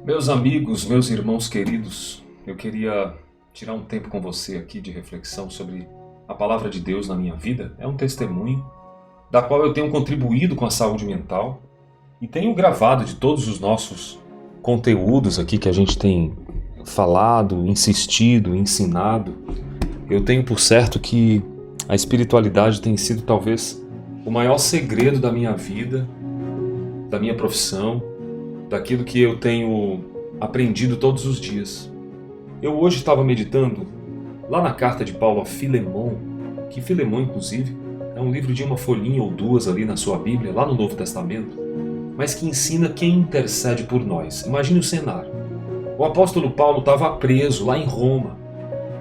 Meus amigos, meus irmãos queridos, eu queria tirar um tempo com você aqui de reflexão sobre a palavra de Deus na minha vida. É um testemunho da qual eu tenho contribuído com a saúde mental e tenho gravado de todos os nossos conteúdos aqui que a gente tem falado, insistido, ensinado. Eu tenho por certo que a espiritualidade tem sido talvez o maior segredo da minha vida, da minha profissão, daquilo que eu tenho aprendido todos os dias. Eu hoje estava meditando lá na carta de Paulo a Filemon, que Filemon, inclusive, é um livro de uma folhinha ou duas ali na sua Bíblia, lá no Novo Testamento, mas que ensina quem intercede por nós. Imagine o cenário. O apóstolo Paulo estava preso lá em Roma,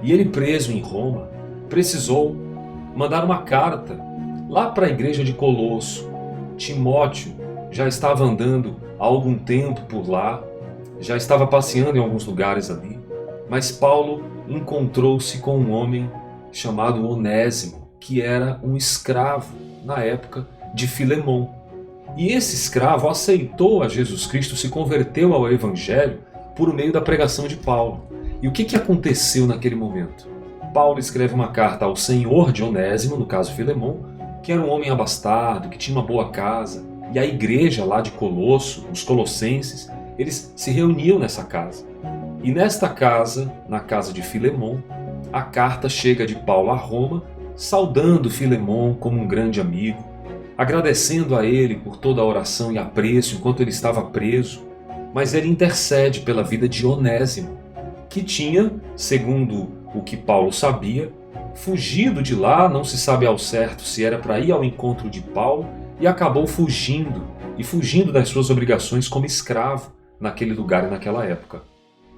e ele preso em Roma precisou mandar uma carta lá para a igreja de Colosso. Timóteo já estava andando há algum tempo por lá, já estava passeando em alguns lugares ali, mas Paulo encontrou-se com um homem chamado Onésimo, que era um escravo na época de Filemon. E esse escravo aceitou a Jesus Cristo, se converteu ao Evangelho por meio da pregação de Paulo. E o que aconteceu naquele momento? Paulo escreve uma carta ao senhor de Onésimo, no caso Filemon, que era um homem abastado, que tinha uma boa casa, e a igreja lá de Colosso, os colossenses, eles se reuniam nessa casa. E nesta casa, na casa de Filemon, a carta chega de Paulo a Roma, saudando Filemon como um grande amigo, agradecendo a ele por toda a oração e apreço enquanto ele estava preso, mas ele intercede pela vida de Onésimo, que tinha, segundo o que Paulo sabia, fugido de lá, não se sabe ao certo se era para ir ao encontro de Paulo, e acabou fugindo das suas obrigações como escravo naquele lugar e naquela época.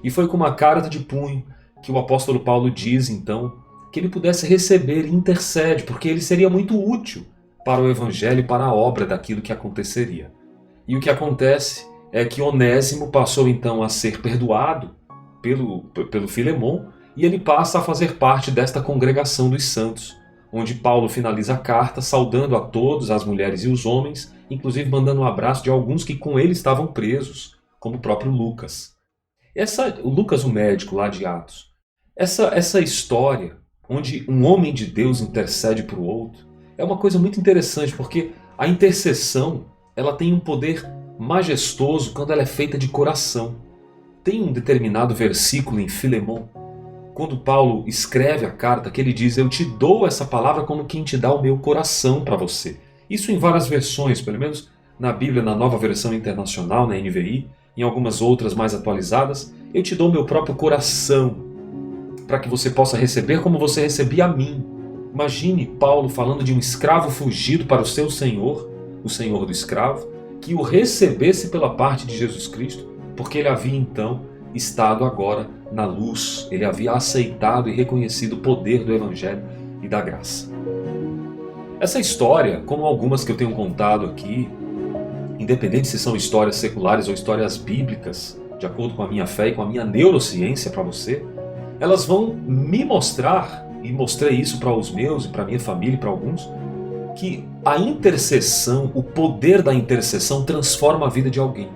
E foi com uma carta de punho que o apóstolo Paulo diz, então, que ele pudesse receber e intercede, porque ele seria muito útil para o evangelho e para a obra daquilo que aconteceria. E o que acontece é que Onésimo passou então a ser perdoado pelo Filemon, e ele passa a fazer parte desta congregação dos santos, onde Paulo finaliza a carta saudando a todos, as mulheres e os homens, inclusive mandando um abraço de alguns que com ele estavam presos, como o próprio Lucas. O Lucas, o médico lá de Atos. Essa história, onde um homem de Deus intercede para o outro, é uma coisa muito interessante, porque a intercessão ela tem um poder majestoso quando ela é feita de coração. Tem um determinado versículo em Filemon, quando Paulo escreve a carta, que ele diz: eu te dou essa palavra como quem te dá o meu coração para você. Isso em várias versões, pelo menos na Bíblia, na Nova Versão Internacional, na NVI, em algumas outras mais atualizadas, eu te dou meu próprio coração, para que você possa receber como você recebia a mim. Imagine Paulo falando de um escravo fugido para o seu senhor, o senhor do escravo, que o recebesse pela parte de Jesus Cristo, porque ele havia então estado agora na luz, ele havia aceitado e reconhecido o poder do Evangelho e da graça. Essa história, como algumas que eu tenho contado aqui, independente se são histórias seculares ou histórias bíblicas, de acordo com a minha fé e com a minha neurociência para você, elas vão me mostrar, e mostrei isso para os meus e para a minha família e para alguns, que a intercessão, o poder da intercessão transforma a vida de alguém.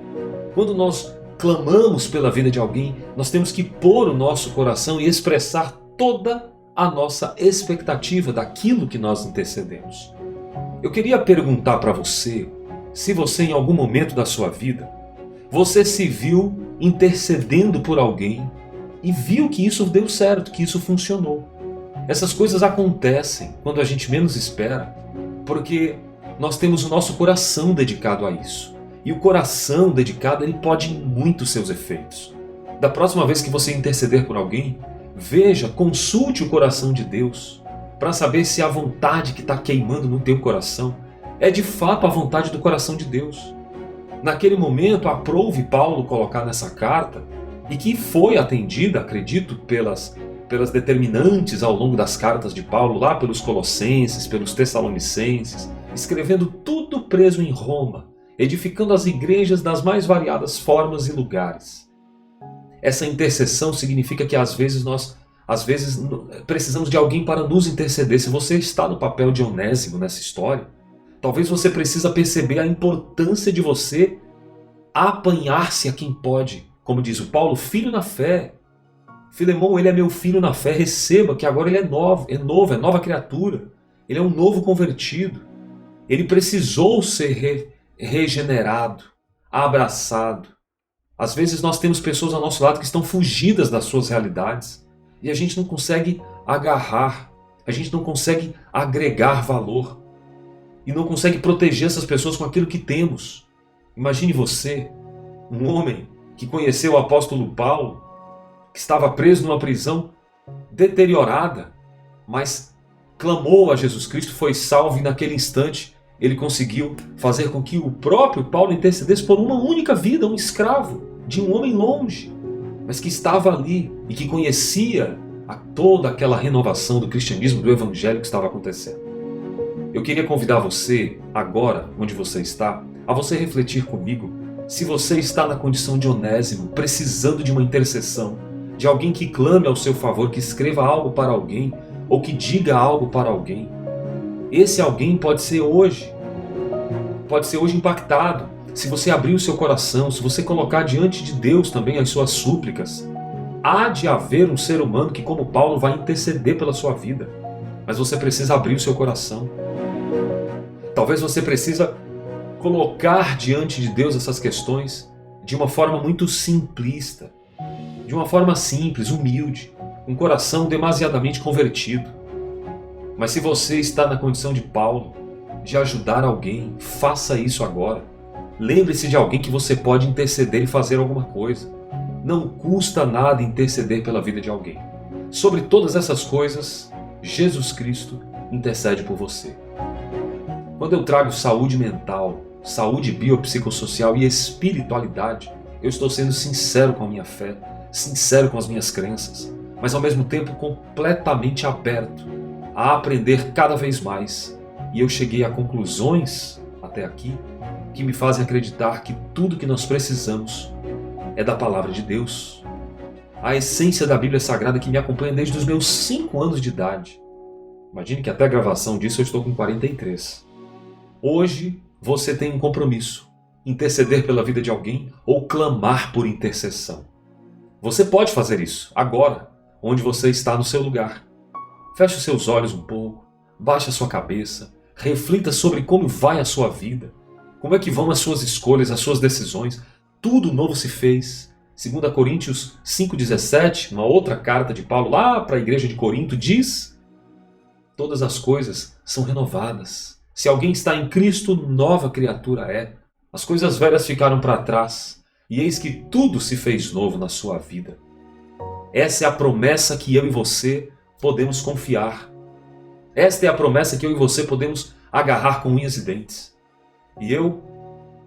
Quando nós clamamos pela vida de alguém, nós temos que pôr o nosso coração e expressar toda a nossa expectativa daquilo que nós intercedemos. Eu queria perguntar para você, se você em algum momento da sua vida, você se viu intercedendo por alguém e viu que isso deu certo, que isso funcionou. Essas coisas acontecem quando a gente menos espera, porque nós temos o nosso coração dedicado a isso. E o coração dedicado, ele pode ir muito seus efeitos. Da próxima vez que você interceder por alguém, veja, consulte o coração de Deus, para saber se a vontade que está queimando no teu coração é de fato a vontade do coração de Deus. Naquele momento, aprove Paulo colocar nessa carta, e que foi atendida, acredito, pelas determinantes ao longo das cartas de Paulo, lá pelos Colossenses, pelos Tessalonicenses, escrevendo tudo preso em Roma, edificando as igrejas das mais variadas formas e lugares. Essa intercessão significa que às vezes nós precisamos de alguém para nos interceder. Se você está no papel de Onésimo nessa história, talvez você precisa perceber a importância de você apanhar-se a quem pode Como diz o Paulo, filho na fé. Filemão, ele é meu filho na fé, receba que agora ele é novo, é nova criatura. Ele é um novo convertido. Ele precisou ser regenerado, abraçado. Às vezes nós temos pessoas ao nosso lado que estão fugidas das suas realidades e a gente não consegue agarrar, a gente não consegue agregar valor e não consegue proteger essas pessoas com aquilo que temos. Imagine você, um homem que conheceu o apóstolo Paulo, que estava preso numa prisão deteriorada, mas clamou a Jesus Cristo, foi salvo e naquele instante ele conseguiu fazer com que o próprio Paulo intercedesse por uma única vida, um escravo de um homem longe, mas que estava ali e que conhecia toda aquela renovação do cristianismo, do evangelho que estava acontecendo. Eu queria convidar você, agora, onde você está, a você refletir comigo se você está na condição de Onésimo, precisando de uma intercessão, de alguém que clame ao seu favor, que escreva algo para alguém ou que diga algo para alguém. Esse alguém pode ser hoje impactado. Se você abrir o seu coração, se você colocar diante de Deus também as suas súplicas, há de haver um ser humano que, como Paulo, vai interceder pela sua vida. Mas você precisa abrir o seu coração. Talvez você precisa colocar diante de Deus essas questões de uma forma muito simplista, de uma forma simples, humilde, um coração demasiadamente convertido. Mas se você está na condição de Paulo, de ajudar alguém, faça isso agora. Lembre-se de alguém que você pode interceder e fazer alguma coisa. Não custa nada interceder pela vida de alguém. Sobre todas essas coisas, Jesus Cristo intercede por você. Quando eu trago saúde mental, saúde biopsicossocial e espiritualidade, eu estou sendo sincero com a minha fé, sincero com as minhas crenças, mas ao mesmo tempo completamente aberto a aprender cada vez mais. E eu cheguei a conclusões, até aqui, que me fazem acreditar que tudo que nós precisamos é da palavra de Deus. A essência da Bíblia Sagrada que me acompanha desde os meus 5 anos de idade. Imagine que até a gravação disso eu estou com 43. Hoje você tem um compromisso: interceder pela vida de alguém ou clamar por intercessão. Você pode fazer isso agora, onde você está no seu lugar. Feche os seus olhos um pouco, baixe a sua cabeça, reflita sobre como vai a sua vida, como é que vão as suas escolhas, as suas decisões. Tudo novo se fez. 2 Coríntios 5,17, uma outra carta de Paulo lá para a igreja de Corinto, diz: todas as coisas são renovadas. Se alguém está em Cristo, nova criatura é. As coisas velhas ficaram para trás, e eis que tudo se fez novo na sua vida. Essa é a promessa que eu e você podemos confiar. Esta é a promessa que eu e você podemos agarrar com unhas e dentes. E eu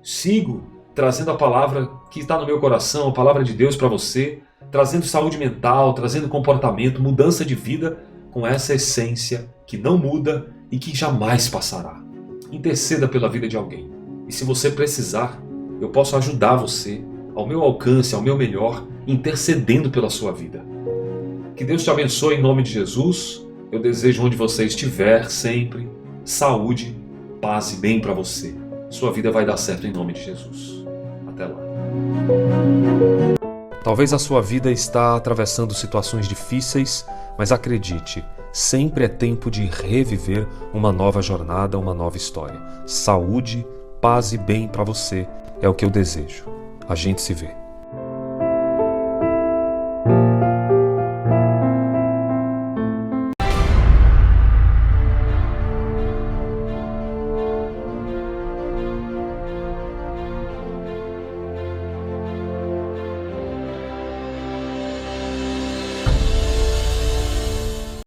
sigo trazendo a palavra que está no meu coração, a palavra de Deus para você, trazendo saúde mental, trazendo comportamento, mudança de vida, com essa essência que não muda e que jamais passará. Interceda pela vida de alguém. E se você precisar, eu posso ajudar você, ao meu alcance, ao meu melhor, intercedendo pela sua vida. Que Deus te abençoe em nome de Jesus. Eu desejo, onde você estiver, sempre, saúde, paz e bem para você. Sua vida vai dar certo em nome de Jesus. Até lá. Talvez a sua vida está atravessando situações difíceis, mas acredite, sempre é tempo de reviver uma nova jornada, uma nova história. Saúde, paz e bem para você é o que eu desejo. A gente se vê.